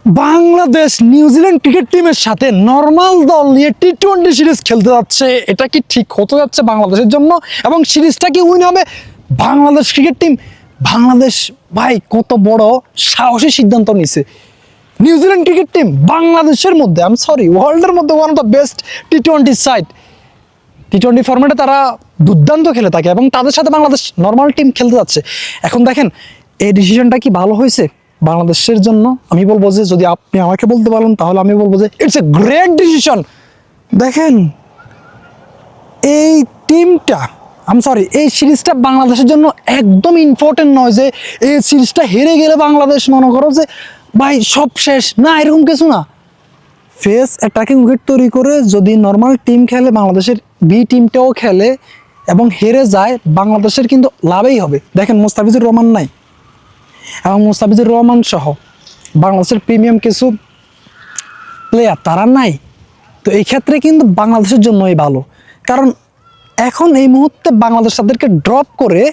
Bangladesh New Zealand cricket টিমের সাথে normal দল নিয়ে টি-20 সিরিজ খেলতে যাচ্ছে। এটা কি ঠিক হতে যাচ্ছে বাংলাদেশের জন্য? এবং সিরিজটা কি উইন হবে বাংলাদেশ ক্রিকেট টিম? বাংলাদেশ ভাই কত বড় সাহসী সিদ্ধান্ত নিছে। নিউজিল্যান্ড ক্রিকেট টিম বাংলাদেশের মধ্যে, ওয়ার্ল্ডের মধ্যে ওয়ান অফ দ্য বেস্ট টি-20 সাইড। টি-20 ফরম্যাটে তারা দুর্দান্ত খেলে থাকে এবং তাদের সাথে বাংলাদেশ নর্মাল টিম খেলতে যাচ্ছে। এখন দেখেন এই ডিসিশনটা কি ভালো হয়েছে বাংলাদেশের জন্য? আমি বলবো যে, যদি আপনি আমাকে বলতে পারেন তাহলে আমি বলবো যে ইটস এ গ্রেট ডিসিশন। দেখেন এই টিমটা এই সিরিজটা বাংলাদেশের জন্য একদম ইম্পর্টেন্ট নয় যে এই সিরিজটা হেরে গেলে বাংলাদেশ মনে করো যে ভাই সব শেষ, না এরকম কিছু না। ফেস অ্যাটাকিং উইকেট তৈরি করে যদি নর্মাল টিম খেলে, বাংলাদেশের বি টিমটাও খেলে এবং হেরে যায়, বাংলাদেশের কিন্তু লাভই হবে। দেখেন মুস্তাফিজুর রহমান নাই, এবং মুস্তাফিজুর রহমান সহ বাংলাদেশের প্রিমিয়াম কিছু প্লেয়ার তারা নাই। তো এই ক্ষেত্রে কিন্তু বাংলাদেশের জন্যই ভালো, কারণ এখন এই মুহূর্তে বাংলাদেশ তাদেরকে ড্রপ করে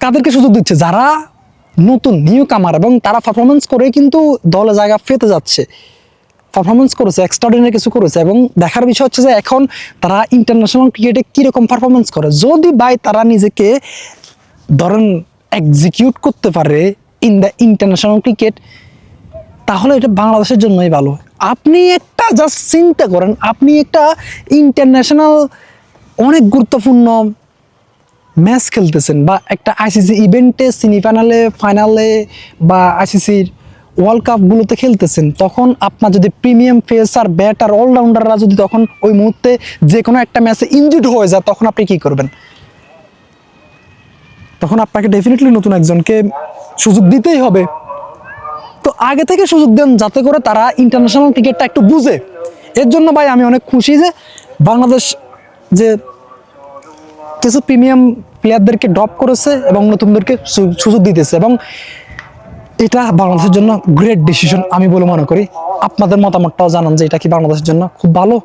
তাদেরকে সুযোগ দিচ্ছে যারা নতুন নিউ কামার, এবং তারা পারফরমেন্স করে কিন্তু দলে জায়গা পেতে যাচ্ছে। পারফরমেন্স করেছে, এক্সট্রাঅর্ডিনারি কিছু করেছে, এবং দেখার বিষয় হচ্ছে যে এখন তারা ইন্টারন্যাশনাল ক্রিকেটে কীরকম পারফরমেন্স করে। যদি ভাই তারা নিজেকে ধরেন এক্সিকিউট করতে পারে ইন দ্য ইন্টারন্যাশনাল ক্রিকেট, তাহলে এটা বাংলাদেশের জন্যই ভালো। আপনি একটা জাস্ট চিন্তা করেন, আপনি একটা ইন্টারন্যাশনাল অনেক গুরুত্বপূর্ণ ম্যাচ খেলতেছেন, বা একটা আইসিসি ইভেন্টে সেমিফাইনালে, ফাইনালে, বা আইসিসির ওয়ার্ল্ড কাপগুলোতে খেলতেছেন, তখন আপনার যদি প্রিমিয়াম পেসার, ব্যাটার, অলরাউন্ডাররা যদি তখন ওই মুহূর্তে যে কোনো একটা ম্যাচে ইনজুর্ড হয়ে যায়, তখন আপনি কী করবেন? তখন আপনাকে ডেফিনেটলি নতুন একজনকে সুযোগ দিতেই হবে। তো আগে থেকে সুযোগ দেন, যাতে করে তারা ইন্টারন্যাশনাল ক্রিকেটটা একটু বুঝে। এর জন্য ভাই আমি অনেক খুশি যে বাংলাদেশ যে কিছু প্রিমিয়াম প্লেয়ারদেরকে ড্রপ করেছে এবং নতুনদেরকে সুযোগ দিতেছে, এবং এটা বাংলাদেশের জন্য গ্রেট ডিসিশন আমি বলে মনে করি। আপনাদের মতামতটাও জানান যে এটা কি বাংলাদেশের জন্য খুব ভালো।